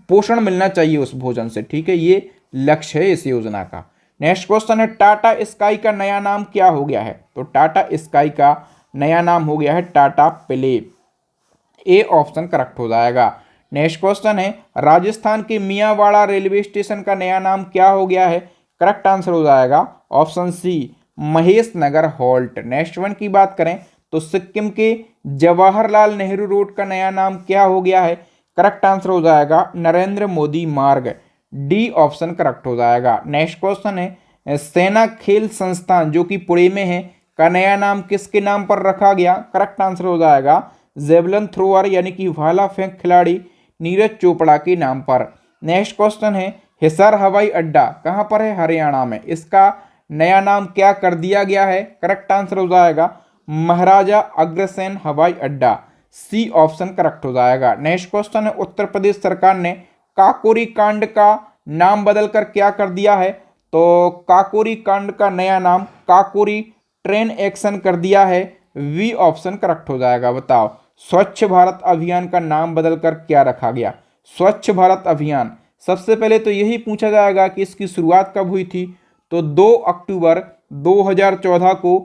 पोषण मिलना चाहिए उस भोजन से। ठीक है, ये लक्ष्य है इस योजना का। नेक्स्ट क्वेश्चन है, टाटा स्काई का नया नाम क्या हो गया है? तो टाटा स्काई का नया नाम हो गया है टाटा प्ले। ए ऑप्शन करेक्ट हो जाएगा। नेक्स्ट क्वेश्चन है, राजस्थान के मियांवाड़ा रेलवे स्टेशन का नया नाम क्या हो गया है? करेक्ट आंसर हो जाएगा ऑप्शन सी, महेश नगर हॉल्ट। नेक्स्ट वन की बात करें तो सिक्किम के जवाहरलाल नेहरू रोड का नया नाम क्या हो गया है? करेक्ट आंसर हो जाएगा नरेंद्र मोदी मार्ग। डी ऑप्शन करेक्ट हो जाएगा। नेक्स्ट क्वेश्चन है, सेना खेल संस्थान जो कि पुणे में है का नया नाम किसके नाम पर रखा गया? करेक्ट आंसर हो जाएगा जेवलिन थ्रोअर यानी कि भाला फेंक खिलाड़ी नीरज चोपड़ा के नाम पर। नेक्स्ट क्वेश्चन है, हिसार हवाई अड्डा कहाँ पर है? हरियाणा में। इसका नया नाम क्या कर दिया गया है? करेक्ट आंसर हो जाएगा महाराजा अग्रसेन हवाई अड्डा। सी ऑप्शन करेक्ट हो जाएगा। नेक्स्ट क्वेश्चन है, उत्तर प्रदेश सरकार ने काकोरी कांड का नाम बदलकर क्या कर दिया है? तो काकोरी कांड का नया नाम काकोरी ट्रेन एक्शन कर दिया है। वी ऑप्शन करेक्ट हो जाएगा। बताओ, स्वच्छ भारत अभियान का नाम बदलकर क्या रखा गया? स्वच्छ भारत अभियान, सबसे पहले तो यही पूछा जाएगा कि इसकी शुरुआत कब हुई थी? तो 2 अक्टूबर 2014 को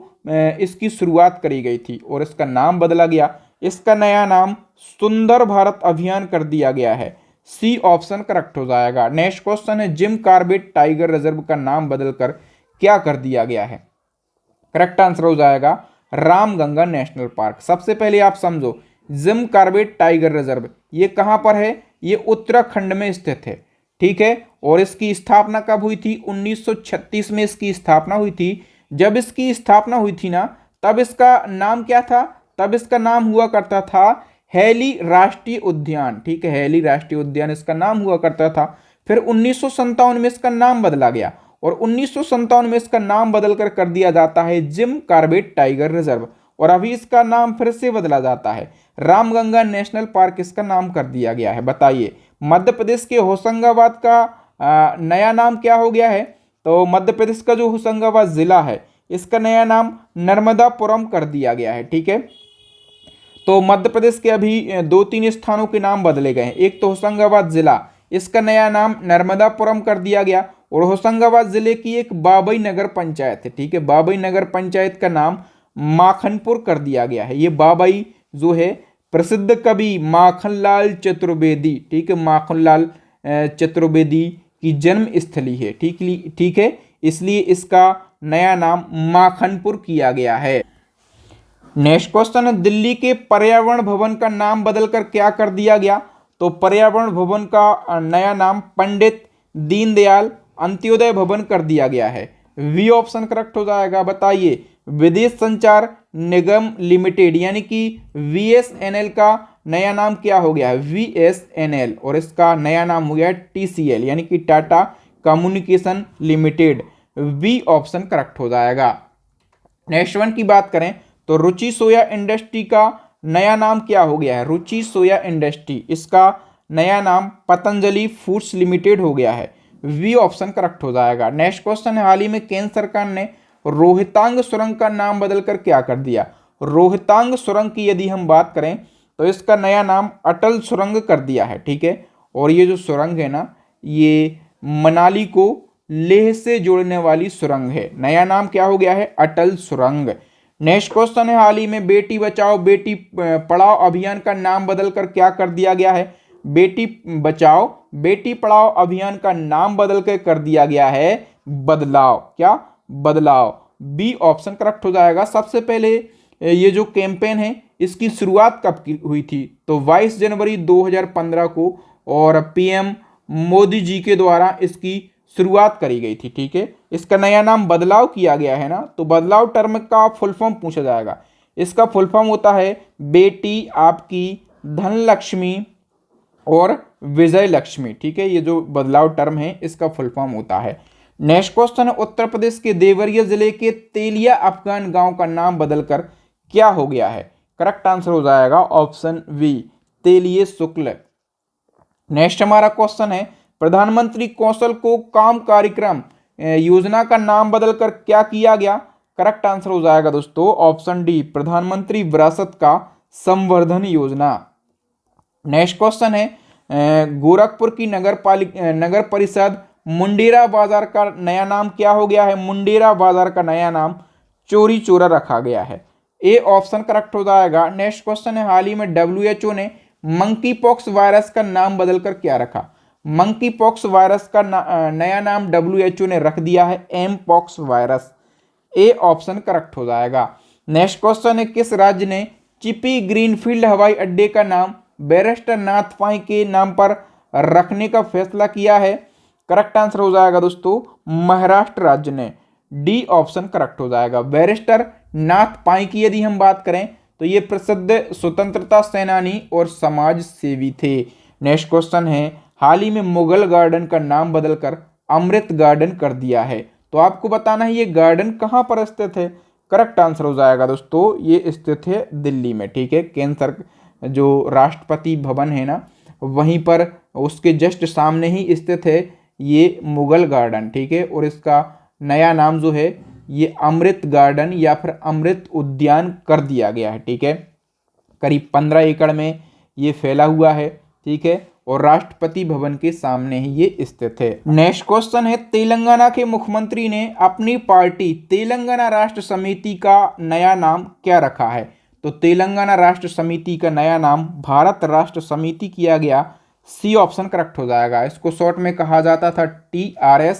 इसकी शुरुआत करी गई थी और इसका नाम बदला गया। इसका नया नाम सुंदर भारत अभियान कर दिया गया है। सी ऑप्शन करेक्ट हो जाएगा। नेक्स्ट क्वेश्चन है, जिम कॉर्बेट टाइगर रिजर्व का नाम बदलकर क्या कर दिया गया है? करेक्ट आंसर हो जाएगा रामगंगा नेशनल पार्क। सबसे पहले आप समझो, जिम कॉर्बेट टाइगर रिजर्व ये कहाँ पर है? ये उत्तराखंड में स्थित है। ठीक है, और इसकी स्थापना कब हुई थी? 1936 में इसकी स्थापना हुई थी। जब इसकी स्थापना हुई थी ना, तब इसका नाम क्या था? तब इसका नाम हुआ करता था हैली राष्ट्रीय उद्यान। ठीक है, हैली राष्ट्रीय उद्यान इसका नाम हुआ करता था। फिर 1957 में इसका नाम बदला गया और 1957 में इसका नाम बदलकर कर दिया जाता है जिम कॉर्बेट टाइगर रिजर्व, और अभी इसका नाम फिर से बदला जाता है रामगंगा नेशनल पार्क इसका नाम कर दिया गया है। बताइए, मध्य प्रदेश के होशंगाबाद का नया नाम क्या हो गया है? तो मध्य प्रदेश का जो होशंगाबाद जिला है इसका नया नाम नर्मदापुरम कर दिया गया है। ठीक है, तो मध्य प्रदेश के अभी 2-3 स्थानों के नाम बदले गए हैं। एक तो होशंगाबाद जिला, इसका नया नाम नर्मदापुरम कर दिया गया, और होशंगाबाद जिले की एक बाबई नगर पंचायत है। ठीक है, बाबई नगर पंचायत का नाम माखनपुर कर दिया गया है। ये बाबई जो है प्रसिद्ध कवि माखनलाल चतुर्वेदी, ठीक है, माखनलाल चतुर्वेदी की जन्म स्थली है। ठीक है, इसलिए इसका नया नाम माखनपुर किया गया है। नेक्स्ट क्वेश्चन है, दिल्ली के पर्यावरण भवन का नाम बदलकर क्या कर दिया गया? तो पर्यावरण भवन का नया नाम पंडित दीनदयाल अंत्योदय भवन कर दिया गया है। वी ऑप्शन करेक्ट हो जाएगा। बताइए, विदेश संचार निगम लिमिटेड यानी कि VSNL का नया नाम क्या हो गया है? VSNL, और इसका नया नाम हो गया है TCL यानी कि Tata communication limited. B option correct हो जाएगा। नेक्स्ट वन की बात करें तो रुचि सोया इंडस्ट्री का नया नाम क्या हो गया है? रुचि सोया इंडस्ट्री, इसका नया नाम पतंजलि फूड्स लिमिटेड हो गया है। वी ऑप्शन करेक्ट हो जाएगा। नेक्स्ट क्वेश्चन है, हाल ही में केंद्र सरकार ने रोहतांग सुरंग का नाम बदलकर क्या कर दिया? रोहतांग सुरंग की यदि हम बात करें तो इसका नया नाम अटल सुरंग कर दिया है। ठीक है, और ये जो सुरंग है ना, ये मनाली को लेह से जोड़ने वाली सुरंग है। नया नाम क्या हो गया है? अटल सुरंग। नेक्स्ट क्वेश्चन है, हाल ही में बेटी बचाओ बेटी पढ़ाओ अभियान का नाम बदलकर क्या कर दिया गया है? बेटी बचाओ बेटी पढ़ाओ अभियान का नाम बदल कर दिया गया है बदलाव। क्या? बदलाव। बी ऑप्शन करेक्ट हो जाएगा। सबसे पहले ये जो कैंपेन है इसकी शुरुआत कब की हुई थी? तो 22 जनवरी 2015 को, और PM मोदी जी के द्वारा इसकी शुरुआत करी गई थी। ठीक है, इसका नया नाम बदलाव किया गया है ना, तो बदलाव टर्म का फुल फॉर्म पूछा जाएगा। इसका फुल फॉर्म होता है बेटी आपकी धन लक्ष्मी और विजय लक्ष्मी। ठीक है, ये जो बदलाव टर्म है इसका फुल फॉर्म होता है। नेक्स्ट क्वेश्चन है, उत्तर प्रदेश के देवरिया जिले के तेलिया अफगान गांव का नाम बदलकर क्या हो गया है? करेक्ट आंसर हो जाएगा ऑप्शन वी, तेलीय शुक्ल। नेक्स्ट हमारा क्वेश्चन है, प्रधानमंत्री कौशल को काम कार्यक्रम योजना का नाम बदलकर क्या किया गया? करेक्ट आंसर हो जाएगा दोस्तों ऑप्शन डी, प्रधानमंत्री विरासत का संवर्धन योजना। नेक्स्ट क्वेश्चन है, गोरखपुर की नगर परिषद मुंडेरा बाजार का नया नाम क्या हो गया है? मुंडेरा बाजार का नया नाम चोरी चोरा रखा गया है। ए ऑप्शन करेक्ट हो जाएगा। नेक्स्ट क्वेश्चन है, हाल ही में WHO ने मंकी पॉक्स वायरस का नाम बदलकर क्या रखा? मंकी पॉक्स वायरस का नया नाम WHO ने रख दिया है M pox virus. A option correct हो जाएगा। नेक्स्ट क्वेश्चन है, किस राज्य ने चिपी ग्रीनफील्ड हवाई अड्डे का नाम बैरिस्टर नाथ पाई के नाम पर रखने का फैसला किया है? करेक्ट आंसर हो जाएगा दोस्तों महाराष्ट्र राज्य ने। डी ऑप्शन करेक्ट हो जाएगा। बैरिस्टर नाथ पाई की यदि हम बात करें तो ये प्रसिद्ध स्वतंत्रता सेनानी और समाज सेवी थे। नेक्स्ट क्वेश्चन है, हाल ही में मुगल गार्डन का नाम बदलकर अमृत गार्डन कर दिया है, तो आपको बताना है ये गार्डन कहाँ पर स्थित है? करेक्ट आंसर हो जाएगा दोस्तों ये स्थित है दिल्ली में। ठीक है, केंद्र जो राष्ट्रपति भवन है ना वहीं पर उसके जस्ट सामने ही स्थित है ये मुगल गार्डन। ठीक है, और इसका नया नाम जो है ये अमृत गार्डन या फिर अमृत उद्यान कर दिया गया है। ठीक है, करीब 15 एकड़ में ये फैला हुआ है। ठीक है, और राष्ट्रपति भवन के सामने ही ये स्थित है। नेक्स्ट क्वेश्चन है, तेलंगाना के मुख्यमंत्री ने अपनी पार्टी तेलंगाना राष्ट्र समिति का नया नाम क्या रखा है? तो तेलंगाना राष्ट्र समिति का नया नाम भारत राष्ट्र समिति किया गया। सी ऑप्शन करेक्ट हो जाएगा। इसको शॉर्ट में कहा जाता था TRS,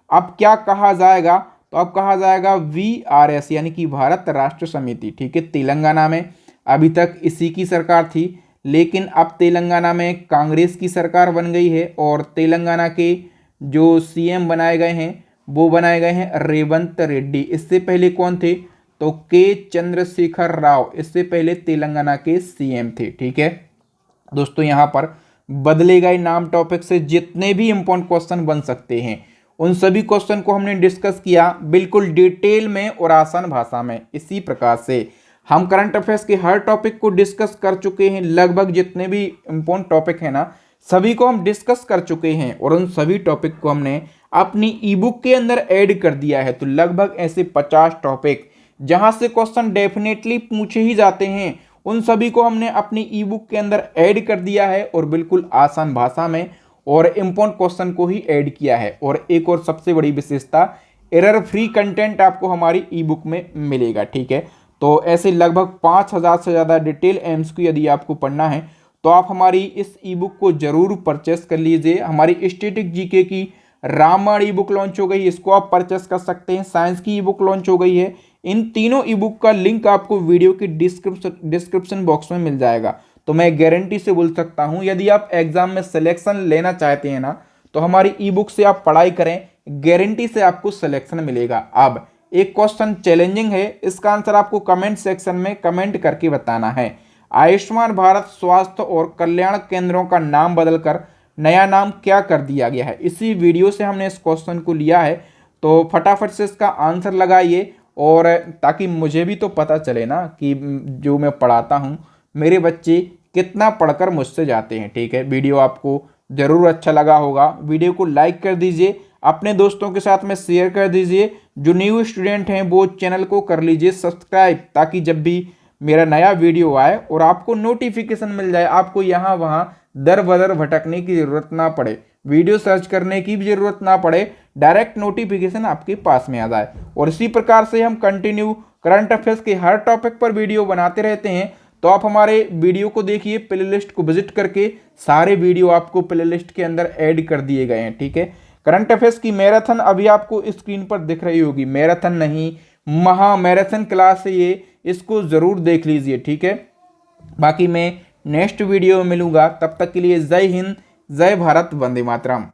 अब क्या कहा जाएगा? तो अब कहा जाएगा VRS यानी कि भारत राष्ट्र समिति। ठीक है, तेलंगाना में अभी तक इसी की सरकार थी, लेकिन अब तेलंगाना में कांग्रेस की सरकार बन गई है और तेलंगाना के जो CM बनाए गए हैं वो बनाए गए हैं रेवंत रेड्डी। इससे पहले कौन थे? तो के चंद्रशेखर राव इससे पहले तेलंगाना के CM थे। ठीक है दोस्तों, यहाँ पर बदले गए नाम टॉपिक से जितने भी इंपॉर्टेंट क्वेश्चन बन सकते हैं उन सभी क्वेश्चन को हमने डिस्कस किया बिल्कुल डिटेल में और आसान भाषा में। इसी प्रकार से हम करंट अफेयर्स के हर टॉपिक को डिस्कस कर चुके हैं। लगभग जितने भी इंपॉर्टेंट टॉपिक है ना सभी को हम डिस्कस कर चुके हैं और उन सभी टॉपिक को हमने अपनी ईबुक के अंदर ऐड कर दिया है। तो लगभग ऐसे 50 टॉपिक जहां से क्वेश्चन डेफिनेटली पूछे ही जाते हैं उन सभी को हमने अपनी ईबुक के अंदर ऐड कर दिया है और बिल्कुल आसान भाषा में और इम्पोर्टेंट क्वेश्चन को ही ऐड किया है। और एक और सबसे बड़ी विशेषता, एरर फ्री कंटेंट आपको हमारी ईबुक में मिलेगा। ठीक है, तो ऐसे लगभग 5000 से ज़्यादा डिटेल MCQ यदि आपको पढ़ना है तो आप हमारी इस ईबुक को जरूर परचेस कर लीजिए। हमारी स्टैटिक जीके की रामायण ईबुक लॉन्च हो गई, इसको आप परचेस कर सकते हैं। साइंस की ईबुक लॉन्च हो गई है। इन तीनों ईबुक का लिंक आपको वीडियो की डिस्क्रिप्शन बॉक्स में मिल जाएगा। तो मैं गारंटी से बोल सकता हूं यदि आप एग्जाम में सिलेक्शन लेना चाहते हैं ना तो हमारी ईबुक से आप पढ़ाई करें, गारंटी से आपको सिलेक्शन मिलेगा। अब एक क्वेश्चन चैलेंजिंग है, इसका आंसर आपको कमेंट सेक्शन में कमेंट करके बताना है। आयुष्मान भारत स्वास्थ्य और कल्याण केंद्रों का नाम बदलकर नया नाम क्या कर दिया गया है? इसी वीडियो से हमने इस क्वेश्चन को लिया है, तो फटाफट से इसका आंसर लगाइए और ताकि मुझे भी तो पता चले ना कि जो मैं पढ़ाता हूँ मेरे बच्चे कितना पढ़कर मुझसे जाते हैं। ठीक है, वीडियो आपको ज़रूर अच्छा लगा होगा। वीडियो को लाइक कर दीजिए, अपने दोस्तों के साथ में शेयर कर दीजिए। जो न्यू स्टूडेंट हैं वो चैनल को कर लीजिए सब्सक्राइब, ताकि जब भी मेरा नया वीडियो आए और आपको नोटिफिकेशन मिल जाए, आपको यहाँ वहाँ दर बदर भटकने की ज़रूरत ना पड़े, वीडियो सर्च करने की भी ज़रूरत ना पड़े, डायरेक्ट नोटिफिकेशन आपके पास में आ जाए। और इसी प्रकार से हम कंटिन्यू करंट अफेयर्स के हर टॉपिक पर वीडियो बनाते रहते हैं। तो आप हमारे वीडियो को देखिए, प्लेलिस्ट को विजिट करके सारे वीडियो आपको प्लेलिस्ट के अंदर ऐड कर दिए गए हैं। ठीक है, करंट अफेयर्स की मैराथन अभी आपको स्क्रीन पर दिख रही होगी, मैराथन नहीं महा मैराथन क्लास है ये, इसको ज़रूर देख लीजिए। ठीक है, बाकी मैं नेक्स्ट वीडियो में मिलूंगा, तब तक के लिए जय हिंद, जय भारत, वंदे मातरम।